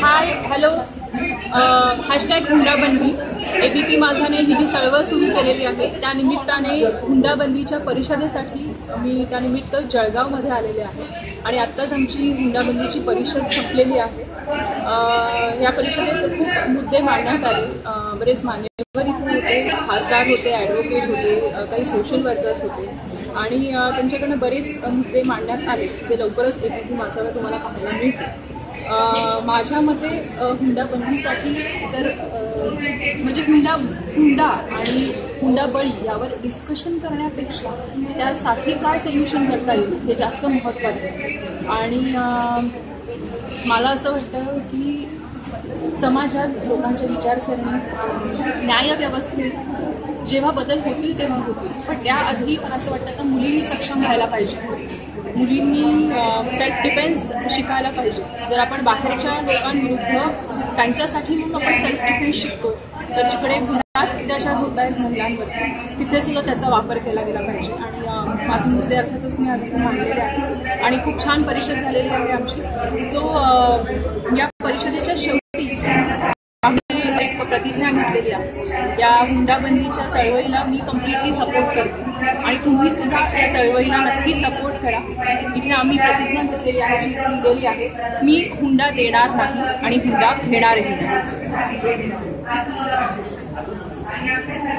Hi hello hashtag हुंडाबंदी ABP माझाने ही जी चळवळ सुरू केलेली आहे त्या निमित्ताने हुंडाबंदीच्या परिषदेसाठी मी त्यानिमित्त जळगावमध्ये आलेले आहे आणि आत्ताच आमची हुंडाबंदीची परिषद संपलेली आहे। या परिषदेत खूप मुद्दे मांडण्यात आले। बरेच मान्यवर इथे होते, खासदार होते, ॲडव्होकेट होते, काही सोशल वर्कर्स होते आणि त्यांच्याकडनं बरेच मुद्दे मांडण्यात आले जे लवकरच एबीपी माझावर तुम्हाला पाहायला मिळतील। माझ्या मते हुंडाबंदीसाठी जर म्हणजे हुंडा आणि हुंडाबळी यावर डिस्कशन करण्यापेक्षा त्यासाठी काय सोल्युशन करता येईल हे जास्त महत्त्वाचं आहे। आणि मला असं वाटतं की समाजात लोकांच्या विचारसरणी न्यायव्यवस्थेत जेव्हा बदल होतील तेव्हा होतील, पण त्याआधी मला असं वाटतं की मुलींनी सक्षम व्हायला पाहिजे, मुलींनी सेल्फ डिफेन्स शिकायला पाहिजे। जर आपण बाहेरच्या लोकांविरुद्ध त्यांच्यासाठी म्हणून आपण सेल्फ डिफेन्स शिकतो तर जिकडे घरात अत्याचार होत आहेत महिलांवरती तिथे सुद्धा त्याचा वापर केला गेला पाहिजे। आणि माझे मुद्दे अर्थातच मी आज इथे मांडलेले आहेत आणि खूप छान परिषद झालेली आहे आमची। सो या परिषदेच्या शेवटी आम्ही एक प्रतिज्ञा घेतलेली आहे, या हुंडाबंदीच्या चळवळीला मी कम्प्लिटली सपोर्ट करते आणि तुम्ही सुद्धा या चळवळीला नक्की सपोर्ट करा। इथे आम्ही प्रतिज्ञा घेतलेली आहे जी दिलेली आहे, मी हुंडा देणार नाही आणि हुंडा घेणारही नाही।